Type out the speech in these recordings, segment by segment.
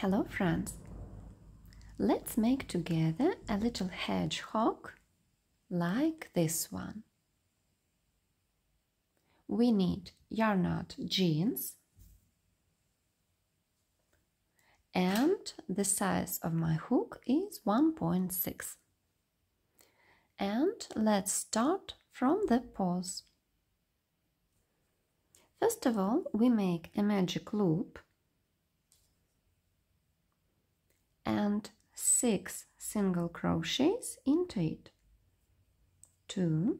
Hello friends! Let's make together a little hedgehog like this one. We need YarnArt Jeans and the size of my hook is 1.6. And let's start from the paws. First of all, we make a magic loop and 6 single crochets into it. 2,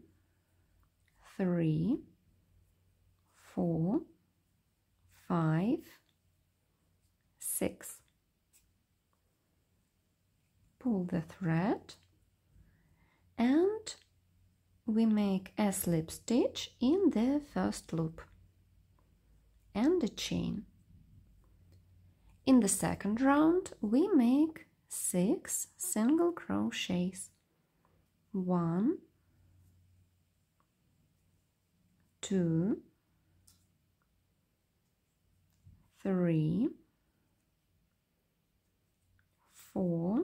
3, 4, 5, 6. Pull the thread and we make a slip stitch in the first loop and a chain. In the second round we make 6 single crochets. 1, 2, 3, 4,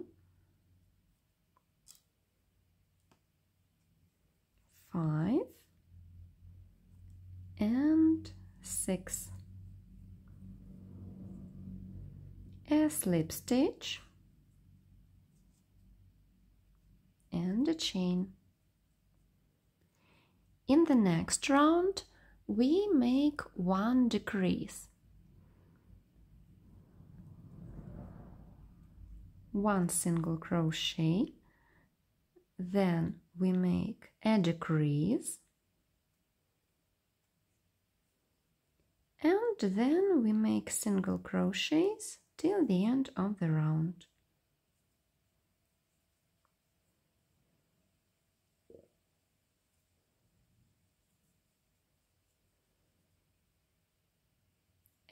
5 and 6. A slip stitch and a chain. In the next round we make 1 decrease. 1 single crochet, then we make a decrease, and then we make single crochets till the end of the round.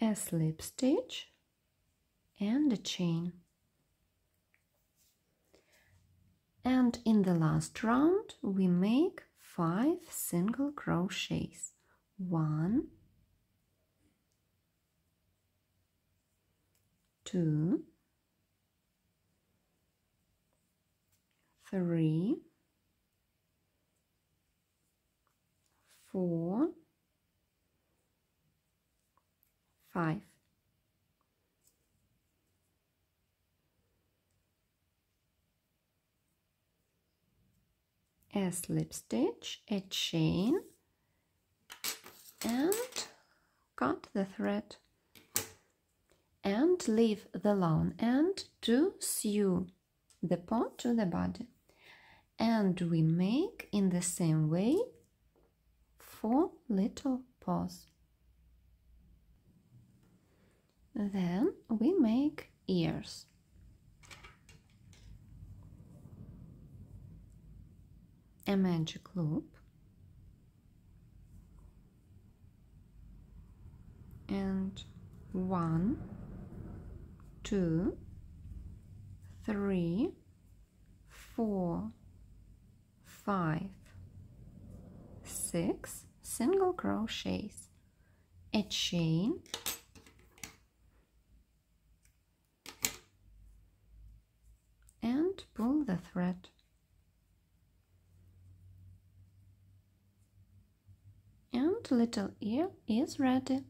A slip stitch and a chain. And in the last round we make 5 single crochets. 1, 2, 3, 4, 5. A slip stitch, a chain, and cut the thread. And leave the long end to sew the paw to the body. And we make in the same way 4 little paws. Then we make ears. A magic loop and 1, 2, 3, 4, 5, 6 single crochets, a chain, and pull the thread. And little ear is ready.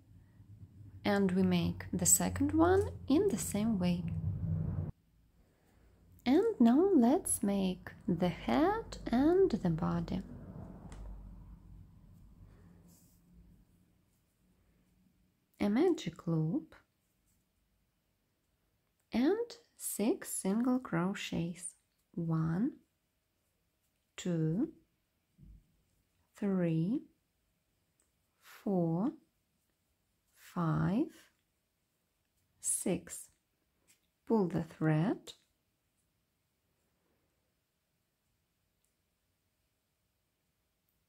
And we make the second one in the same way. And now let's make the head and the body. A magic loop and 6 single crochets. 1, 2, 3, 4, 5, 6. Pull the thread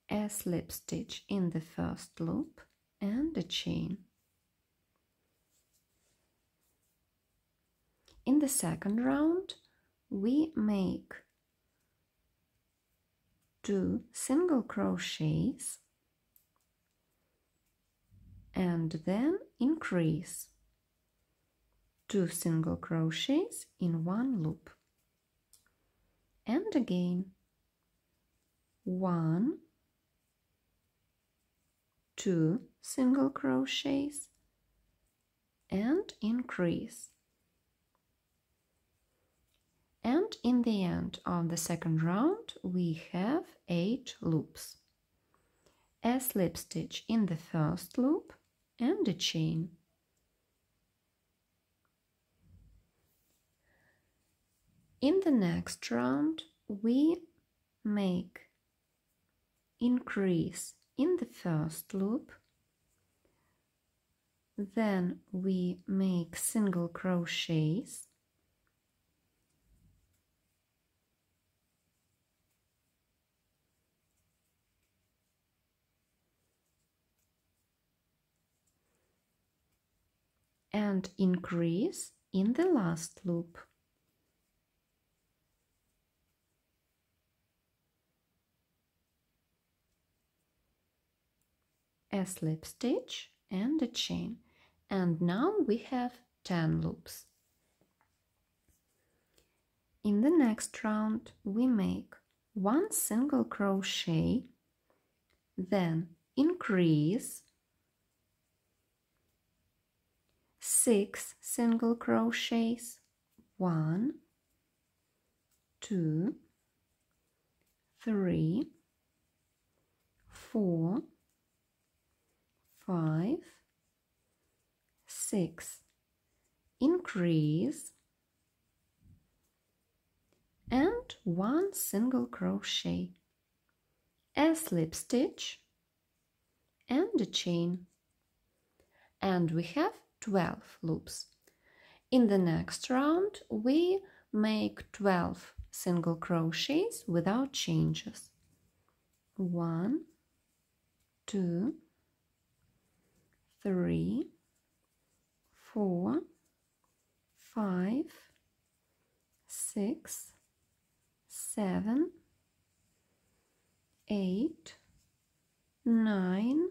a slip stitch in the first loop and a chain. In the second round we make 2 single crochets and then increase 2 single crochets in 1 loop, and again 1, 2 single crochets and increase. And in the end of the second round we have 8 loops, a slip stitch in the first loop and a chain. In the next round we make increase in the first loop, then we make single crochets, and increase in the last loop. A slip stitch and a chain, and now we have 10 loops. In the next round we make 1 single crochet, then increase, 6 single crochets, 1, 2, 3, 4, 5, 6, increase, and 1 single crochet, a slip stitch and a chain, and we have 12 loops. In the next round we make 12 single crochets without changes. 1, 2, 3, 4, 5, 6, 7, 8, 9,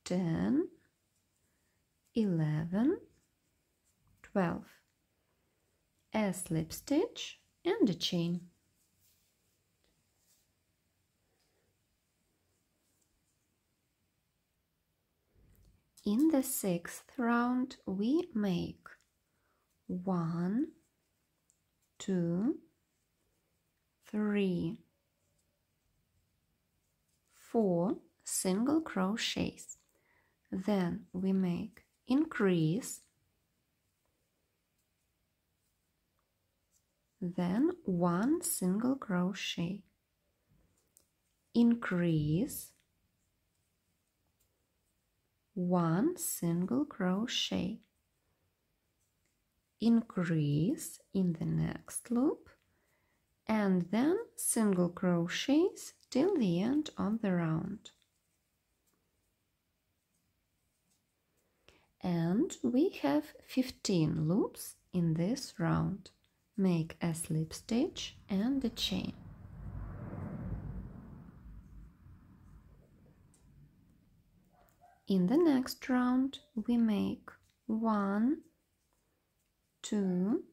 10, 11, 12, a slip stitch and a chain. In the 6th round we make 1, 2, 3, 4 single crochets, then we make increase, then 1 single crochet, increase, 1 single crochet, increase in the next loop, and then single crochets till the end of the round. And we have 15 loops in this round. Make a slip stitch and a chain. In the next round we make 1, 2,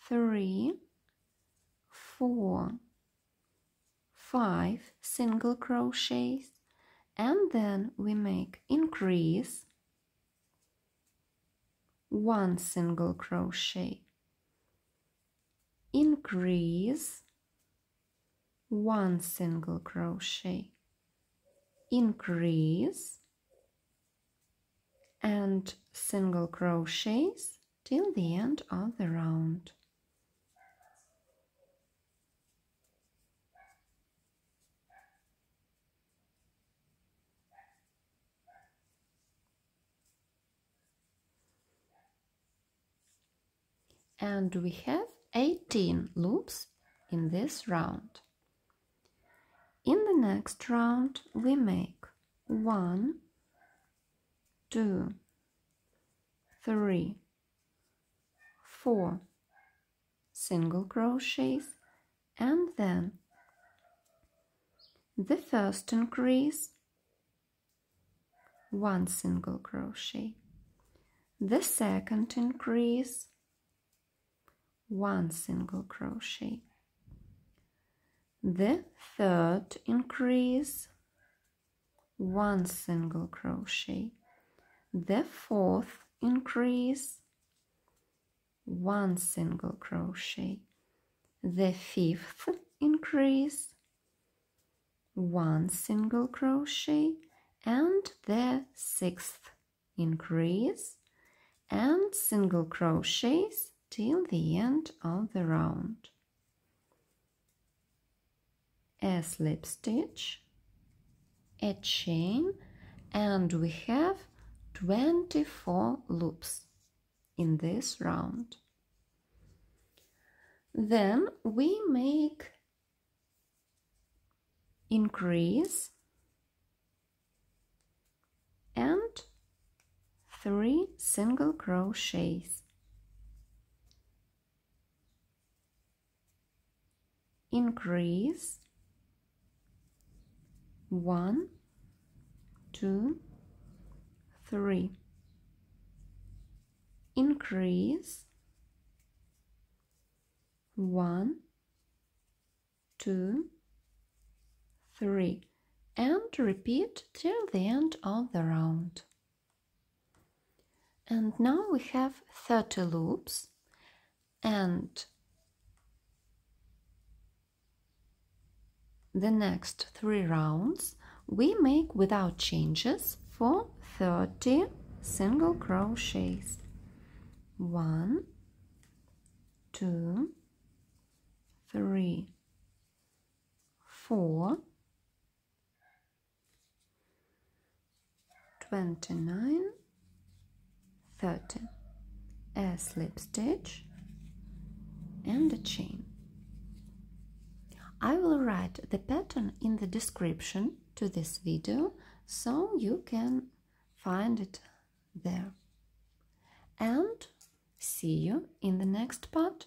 3, 4, 5 single crochets, and then we make increase, 1 single crochet, increase, 1 single crochet, increase, and single crochets till the end of the round. And we have 18 loops in this round. In the next round we make 1, 2, 3, 4 single crochets, and then the first increase, 1 single crochet, The second increase, 1 single crochet. The third increase, 1 single crochet. The fourth increase, 1 single crochet. The fifth increase, 1 single crochet, and the sixth increase and single crochets till the end of the round. A slip stitch, a chain, and we have 24 loops in this round. Then we make increase and 3 single crochets. Increase, 1, 2, 3. Increase, 1, 2, 3, and repeat till the end of the round. And now we have 30 loops, and the next 3 rounds we make without changes for 30 single crochets. 1, 2, 3, 4, 29, 30. A slip stitch and a chain. I will write the pattern in the description to this video, so you can find it there. And see you in the next part.